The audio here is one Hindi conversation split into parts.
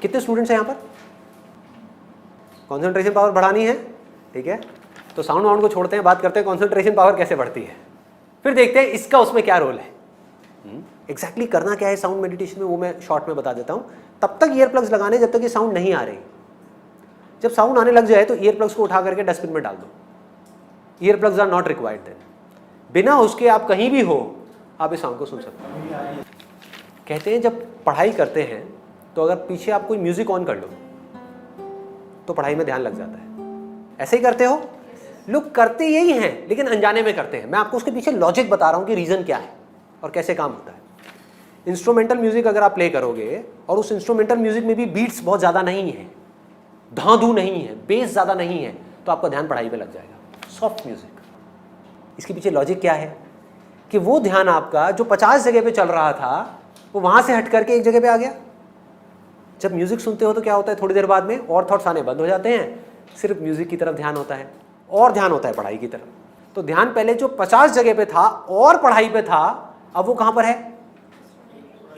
कितने स्टूडेंट्स हैं यहाँ पर? कॉन्सेंट्रेशन पावर बढ़ानी है, ठीक है, तो साउंड वाउंड को छोड़ते हैं, बात करते हैं कॉन्सेंट्रेशन पावर कैसे बढ़ती है। फिर देखते हैं इसका उसमें क्या रोल है। एग्जैक्टली करना क्या है साउंड मेडिटेशन में वो मैं शॉर्ट में बता देता हूँ। तब तक ईयर प्लग्स लगाने जब तक ये साउंड नहीं आ रही। जब साउंड आने लग जाए तो ईयर प्लग्स को उठा करके डस्टबिन में डाल दो। Ear plugs are not required then. बिना उसके आप कहीं भी हो आप इस साउंड को सुन सकते हो। कहते हैं जब पढ़ाई करते हैं तो अगर पीछे आप कोई म्यूजिक ऑन कर लो तो पढ़ाई में ध्यान लग जाता है। ऐसे ही करते हो? लोग करते यही हैं लेकिन अनजाने में करते हैं। मैं आपको उसके पीछे लॉजिक बता रहा हूं कि रीजन क्या है और कैसे काम होता है। इंस्ट्रूमेंटल म्यूजिक अगर आप प्ले करोगे और उस इंस्ट्रूमेंटल म्यूजिक में भी बीट्स बहुत ज्यादा नहीं है, धांधू नहीं है, बेस ज्यादा नहीं है, तो आपका ध्यान पढ़ाई में लग जाएगा। सॉफ्ट म्यूजिक, इसके पीछे लॉजिक क्या है कि वो ध्यान आपका जो 50 जगह पे चल रहा था वो वहां से हट करके एक जगह पे आ गया। जब म्यूजिक सुनते हो तो क्या होता है, थोड़ी देर बाद में और थॉट्स आने बंद हो जाते हैं, सिर्फ म्यूजिक की तरफ ध्यान होता है और ध्यान होता है पढ़ाई की तरफ। तो ध्यान पहले जो 50 जगह पे था और पढ़ाई पे था, अब वो कहां पर है?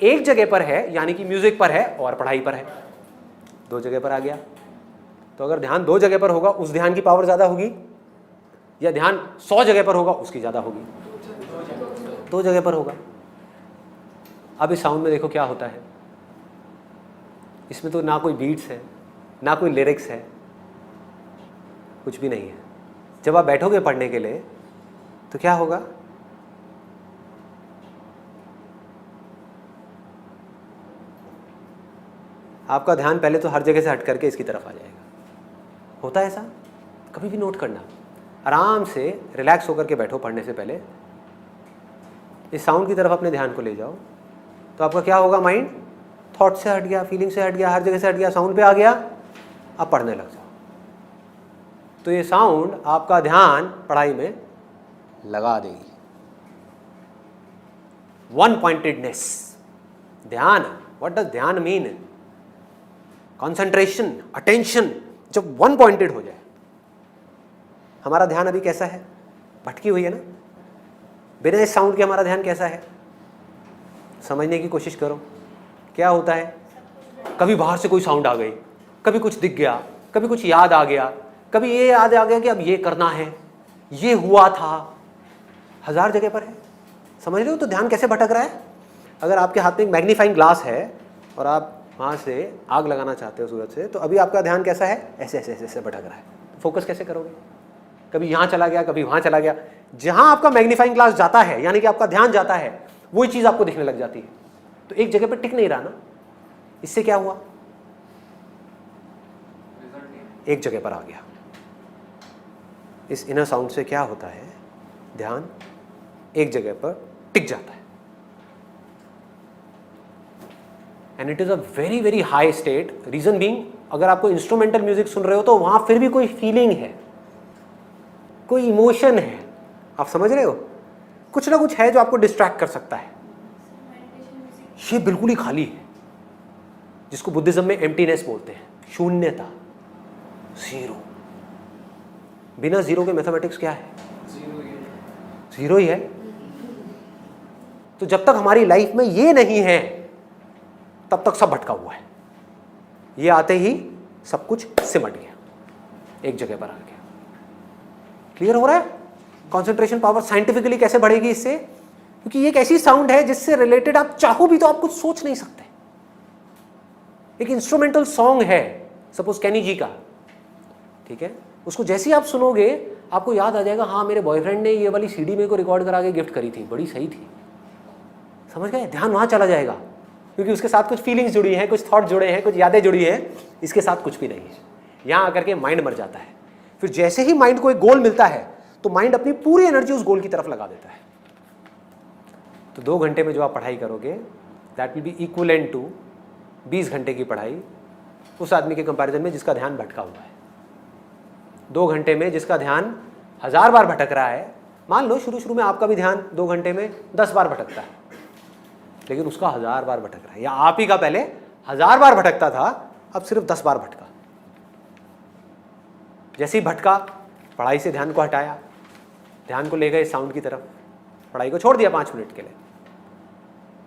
एक जगह पर है, यानी कि म्यूजिक पर है और पढ़ाई पर है। दो जगह पर आ गया। तो अगर ध्यान दो जगह पर होगा उस ध्यान की पावर ज्यादा होगी, या ध्यान 100 जगह पर होगा उसकी ज्यादा होगी? दो जगह पर होगा। अब इस साउंड में देखो क्या होता है। इसमें तो ना कोई बीट्स है, ना कोई लिरिक्स है, कुछ भी नहीं है। जब आप बैठोगे पढ़ने के लिए तो क्या होगा? आपका ध्यान पहले तो हर जगह से हट करके इसकी तरफ आ जाएगा। होता है ऐसा? कभी भी नोट करना। आराम से रिलैक्स होकर के बैठो पढ़ने से पहले, इस साउंड की तरफ अपने ध्यान को ले जाओ तो आपका क्या होगा? माइंड थॉट से हट गया, फीलिंग से हट गया, हर जगह से हट गया, साउंड पे आ गया, अब पढ़ने लग जाओ। तो ये साउंड आपका ध्यान पढ़ाई में लगा देगी। वन पॉइंटेडनेस, ध्यान। व्हाट डज ध्यान मीन? कंसंट्रेशन, अटेंशन, जब वन पॉइंटेड हो जाए। हमारा ध्यान अभी कैसा है? भटकी हुई है ना। बिना इस साउंड के हमारा ध्यान कैसा है? समझने की कोशिश करो। क्या होता है? कभी बाहर से कोई साउंड आ गई, कभी कुछ दिख गया, कभी कुछ याद आ गया, कभी ये याद आ गया कि अब ये करना है, ये हुआ था, 1000 जगह पर है। समझ रहे हो तो ध्यान कैसे भटक रहा है? अगर आपके हाथ में एक मैग्नीफाइंग ग्लास है और आप वहाँ से आग लगाना चाहते हो सूरज से, तो अभी आपका ध्यान कैसा है? ऐसे ऐसे ऐसे ऐसे भटक रहा है। फोकस कैसे करोगे? कभी यहाँ चला गया, कभी वहाँ चला गया। जहाँ आपका मैग्नीफाइंग ग्लास जाता है, यानी कि आपका ध्यान जाता है, वही चीज़ आपको दिखने लग जाती है। तो एक जगह पर टिक नहीं रहा ना। इससे क्या हुआ? एक जगह पर आ गया। इस इनर साउंड से क्या होता है? ध्यान एक जगह पर टिक जाता है। And it is a very very high state. Reason being, अगर आपको इंस्ट्रूमेंटल म्यूजिक सुन रहे हो तो वहां फिर भी कोई फीलिंग है, कोई इमोशन है। आप समझ रहे हो? कुछ ना कुछ है जो आपको डिस्ट्रैक्ट कर सकता है। ये बिल्कुल ही खाली है, जिसको बुद्धिज्म में एम्प्टीनेस बोलते हैं, शून्यता, जीरो। बिना जीरो के मैथमेटिक्स क्या है? जीरो ही है। तो जब तक हमारी लाइफ में ये नहीं है तब तक सब भटका हुआ है। ये आते ही सब कुछ सिमट गया, एक जगह पर आ गया। क्लियर हो रहा है? कंसंट्रेशन पावर साइंटिफिकली कैसे बढ़ेगी इससे? क्योंकि ये एक ऐसी साउंड है जिससे रिलेटेड आप चाहो भी तो आप कुछ सोच नहीं सकते। एक इंस्ट्रूमेंटल सॉन्ग है सपोज कैनी जी का, ठीक है, उसको जैसे ही आप सुनोगे आपको याद आ जाएगा, हाँ मेरे बॉयफ्रेंड ने ये वाली सीडी मेरे को रिकॉर्ड करा के गिफ्ट करी थी, बड़ी सही थी। समझ गए? ध्यान वहां चला जाएगा क्योंकि उसके साथ कुछ फीलिंग्स जुड़ी हैं, कुछ थॉट जुड़े हैं, कुछ यादें जुड़ी हैं। इसके साथ कुछ भी नहीं है। यहां आकर के माइंड मर जाता है। फिर जैसे ही माइंड को एक गोल मिलता है तो माइंड अपनी पूरी एनर्जी उस गोल की तरफ लगा देता है। तो 2 घंटे में जो आप पढ़ाई करोगे that will be equivalent to 20 घंटे की पढ़ाई उस आदमी के कंपैरिजन में जिसका ध्यान भटका हुआ है। 2 घंटे में जिसका ध्यान 1000 बार भटक रहा है, मान लो शुरू शुरू में आपका भी ध्यान 2 घंटे में 10 बार भटकता है, लेकिन उसका 1000 बार भटक रहा है, या आप ही का पहले 1000 बार भटकता था, अब सिर्फ 10 बार भटका। जैसे ही भटका, पढ़ाई से ध्यान को हटाया, ध्यान को ले गए साउंड की तरफ, पढ़ाई को छोड़ दिया 5 मिनट के लिए,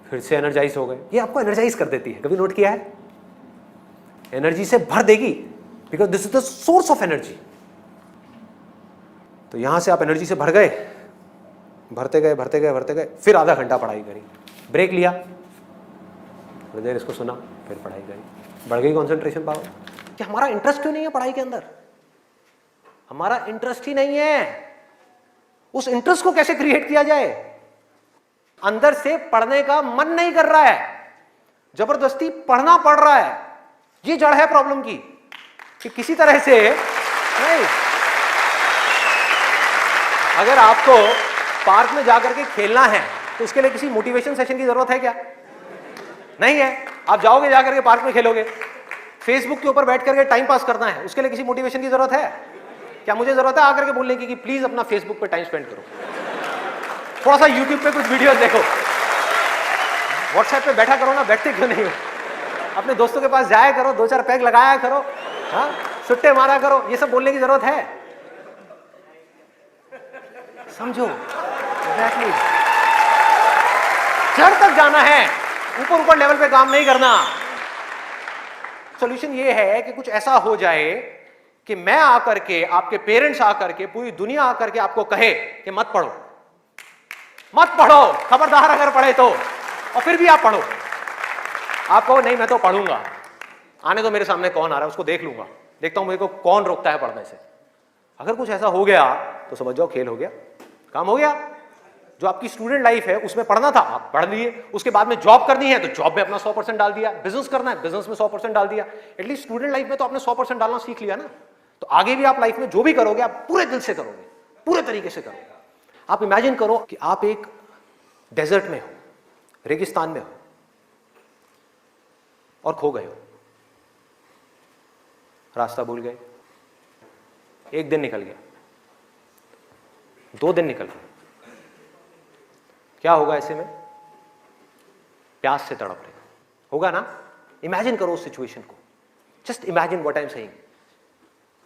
फिर से एनर्जाइज हो गए। ये आपको एनर्जाइज कर देती है। कभी नोट किया है? एनर्जी से भर देगी, because this is the source of energy. तो यहां से आप एनर्जी से भर गए, भरते गए भरते गए भरते गए, फिर आधा घंटा पढ़ाई करी, ब्रेक लिया, थोड़ी देर इसको सुना, फिर पढ़ाई करी, बढ़ गई कॉन्सेंट्रेशन पावर। कि हमारा इंटरेस्ट क्यों नहीं है पढ़ाई के अंदर? हमारा इंटरेस्ट ही नहीं है। उस इंटरेस्ट को कैसे क्रिएट किया जाए? अंदर से पढ़ने का मन नहीं कर रहा है, जबरदस्ती पढ़ना पड़ रहा है। ये जड़ है प्रॉब्लम की, कि किसी तरह से नहीं। अगर आपको पार्क में जाकर के खेलना है तो उसके लिए किसी मोटिवेशन सेशन की जरूरत है क्या? नहीं है। आप जाओगे जाकर के पार्क में खेलोगे। फेसबुक के ऊपर बैठ करके टाइम पास करना है, उसके लिए किसी मोटिवेशन की जरूरत है क्या? मुझे जरूरत है आकर के बोलने की कि प्लीज अपना फेसबुक पे टाइम स्पेंड करो, थोड़ा सा यूट्यूब पे कुछ वीडियोस देखो, व्हाट्सएप पे बैठा करो ना, बैठते क्यों नहीं हो? अपने दोस्तों के पास जाया करो, 2-4 पैग लगाया करो, हाँ, सुट्टे मारा करो। ये सब बोलने की जरूरत है? समझो, एग्जैक्टली। जड़ तक जाना है, ऊपर ऊपर लेवल पे काम नहीं करना। सॉल्यूशन ये है कि कुछ ऐसा हो जाए कि मैं आकर के, आपके पेरेंट्स आकर के, पूरी दुनिया आकर के आपको कहे कि मत पढ़ो, मत पढ़ो, खबरदार अगर पढ़े तो, और फिर भी आप पढ़ो। आप कहो नहीं मैं तो पढ़ूंगा, आने तो मेरे सामने कौन आ रहा है उसको देख लूंगा, देखता हूं मेरे को कौन रोकता है पढ़ने से। अगर कुछ ऐसा हो गया तो समझ जाओ खेल हो गया, काम हो गया। जो आपकी स्टूडेंट लाइफ है उसमें पढ़ना था, आप पढ़ लिए। उसके बाद में जॉब करनी है तो जॉब में अपना 100% डाल दिया। बिजनेस करना है, बिजनेस में 100% डाल दिया। एटलीस्ट स्टूडेंट लाइफ में तो आपने 100% डालना सीख लिया ना। तो आगे भी आप लाइफ में जो भी करोगे आप पूरे दिल से करोगे, पूरे तरीके से करोगे। आप इमेजिन करो कि आप एक डेजर्ट में हो, रेगिस्तान में हो और खो गए हो, रास्ता भूल गए। 1 दिन निकल गया, 2 दिन निकल गए, क्या होगा ऐसे में? प्यास से तड़प रहे होगा ना। इमेजिन करो उस सिचुएशन को, just imagine what I am saying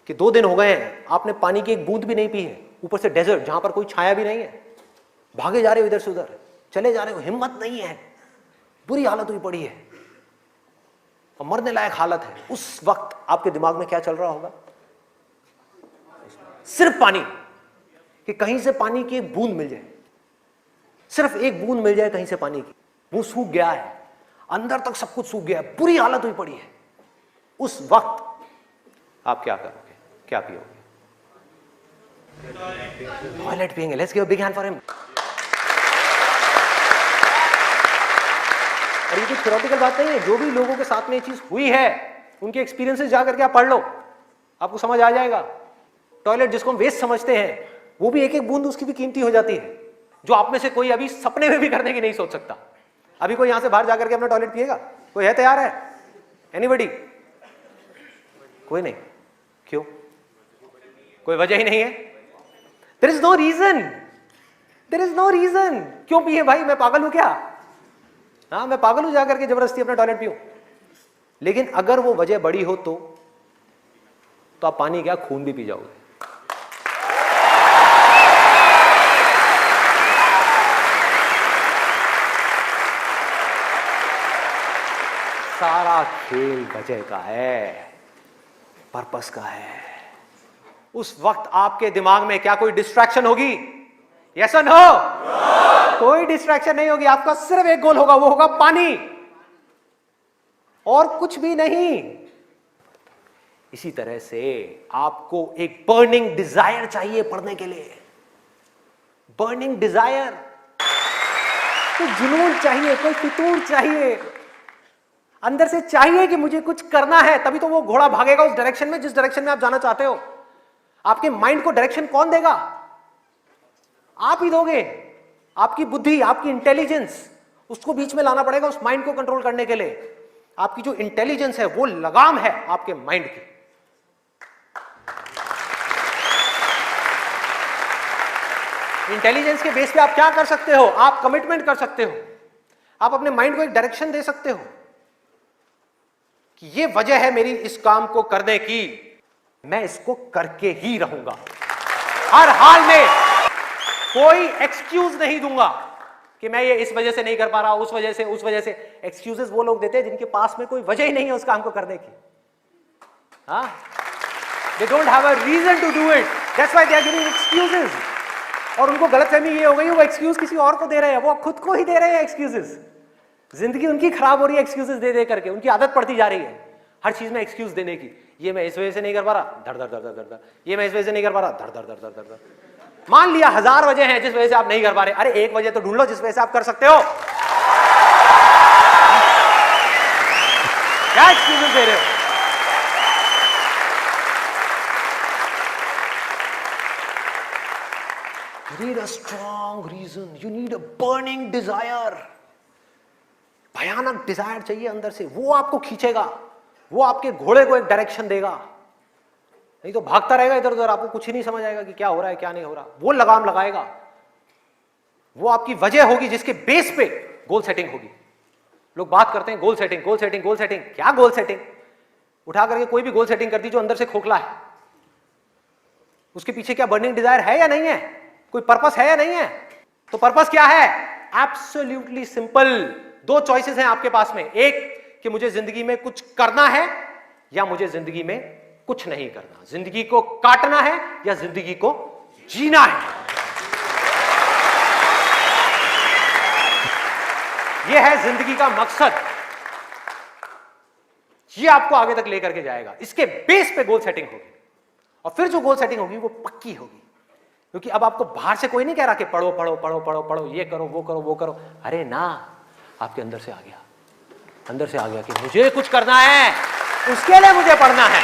कि 2 दिन हो गए हैं, आपने पानी की एक बूंद भी नहीं पी है, ऊपर से डेजर्ट जहां पर कोई छाया भी नहीं है, भागे जा रहे हो इधर से उधर, चले जा रहे हो, हिम्मत नहीं है, बुरी हालत हुई पड़ी है और मरने लायक हालत है। उस वक्त आपके दिमाग में क्या चल रहा होगा? सिर्फ पानी, कि कहीं से पानी की एक बूंद मिल जाए, सिर्फ एक बूंद मिल जाए कहीं से पानी की। मुंह सूख गया है, अंदर तक सब कुछ सूख गया है, बुरी हालत हुई पड़ी है। उस वक्त आप क्या करोगे, क्या पियोगे? टॉयलेट पिएंगे। Let's give a big hand for him. और ये कुछ थ्योरेटिकल बात नहीं है, जो भी लोगों के साथ में ये चीज हुई है उनके एक्सपीरियंसेस जाकर के आप पढ़ लो, आपको समझ आ जाएगा। टॉयलेट जिसको हम वेस्ट समझते हैं, वो भी एक एक बूंद उसकी भी कीमती हो जाती है, जो आप में से कोई अभी सपने में भी करने की नहीं सोच सकता। अभी कोई यहां से बाहर जाकर के अपना टॉयलेट पिएगा? कोई है तैयार है? एनीबॉडी? कोई नहीं। क्यों? कोई वजह ही नहीं है। There is no reason, there is no reason. क्यों पिए भाई? मैं पागल हूं क्या? हाँ, मैं पागल हूं जाकर के जबरदस्ती अपना टॉयलेट पीऊं? लेकिन अगर वो वजह बड़ी हो तो आप पानी क्या, खून भी पी जाओगे। सारा खेल वजह का है, पर्पस का है। उस वक्त आपके दिमाग में क्या कोई डिस्ट्रैक्शन होगी? यस और नो? कोई डिस्ट्रैक्शन नहीं होगी। आपका सिर्फ एक गोल होगा, वो होगा पानी, और कुछ भी नहीं। इसी तरह से आपको एक बर्निंग डिजायर चाहिए पढ़ने के लिए। बर्निंग डिजायर, कोई जुनून चाहिए, कोई फितूर चाहिए, अंदर से चाहिए कि मुझे कुछ करना है, तभी तो वो घोड़ा भागेगा उस डायरेक्शन में जिस डायरेक्शन में आप जाना चाहते हो। आपके माइंड को डायरेक्शन कौन देगा? आप ही दोगे। आपकी बुद्धि, आपकी इंटेलिजेंस, उसको बीच में लाना पड़ेगा उस माइंड को कंट्रोल करने के लिए। आपकी जो इंटेलिजेंस है वो लगाम है आपके माइंड की। इंटेलिजेंस के बेस पे आप क्या कर सकते हो? आप कमिटमेंट कर सकते हो, आप अपने माइंड को एक डायरेक्शन दे सकते हो कि ये वजह है मेरी इस काम को करने की, मैं इसको करके ही रहूंगा, हर हाल में कोई एक्सक्यूज नहीं दूंगा कि मैं ये इस वजह से नहीं कर पा रहा, उस वजह से। एक्सक्यूजेस वो लोग देते हैं जिनके पास में कोई वजह ही नहीं है उस काम को करने की। हाँ, they don't have a reason to do it, that's why they are giving excuses. और उनको गलतफहमी ये हो गई वो एक्सक्यूज किसी और को दे रहे हैं, वो खुद को ही दे रहे हैं एक्सक्यूजेस। जिंदगी उनकी खराब हो रही है एक्सक्यूजेस दे दे करके, उनकी आदत पड़ती जा रही है हर चीज में एक्सक्यूज देने की। ये मैं इस वजह से नहीं कर पा रहा, धड़ धड़ धड़ धड़ धड़, ये मैं इस वजह से नहीं कर पा रहा, धड़ धड़ धड़ धड़ धड़। मान लिया 1000 वजह हैं जिस वजह से आप नहीं कर पा रहे, अरे एक वजह तो ढूंढ लो जिस वजह से आप कर सकते हो। क्या एक्सक्यूजेस दे रहे हो? You need a strong reason, you need a burning desire. भयानक डिजायर चाहिए अंदर से, वो आपको खींचेगा, वो आपके घोड़े को एक डायरेक्शन देगा, नहीं तो भागता रहेगा इधर उधर, आपको कुछ ही नहीं समझ आएगा कि क्या हो रहा है क्या नहीं हो रहा। वो लगाम लगाएगा, वो आपकी वजह होगी जिसके बेस पे गोल सेटिंग होगी। लोग बात करते हैं goal setting goal setting goal setting, क्या गोल सेटिंग? उठा करके कोई भी गोल सेटिंग कर दी जो अंदर से खोखला है, उसके पीछे क्या बर्निंग डिजायर है या नहीं है, कोई पर्पस है या नहीं है? तो पर्पस क्या है? एब्सोल्युटली सिंपल, 2 चॉइसेस हैं आपके पास में, एक कि मुझे जिंदगी में कुछ करना है या मुझे जिंदगी में कुछ नहीं करना, जिंदगी को काटना है या जिंदगी को जीना है। यह है जिंदगी का मकसद, यह आपको आगे तक लेकर के जाएगा। इसके बेस पे गोल सेटिंग होगी और फिर जो गोल सेटिंग होगी वो पक्की होगी, क्योंकि अब आपको बाहर से कोई नहीं कह रहा कि पढ़ो पढ़ो पढ़ो पढ़ो पढ़ो, ये करो वो करो वो करो। अरे ना, आपके अंदर से आ गया, अंदर से आ गया कि मुझे कुछ करना है, उसके लिए मुझे पढ़ना है।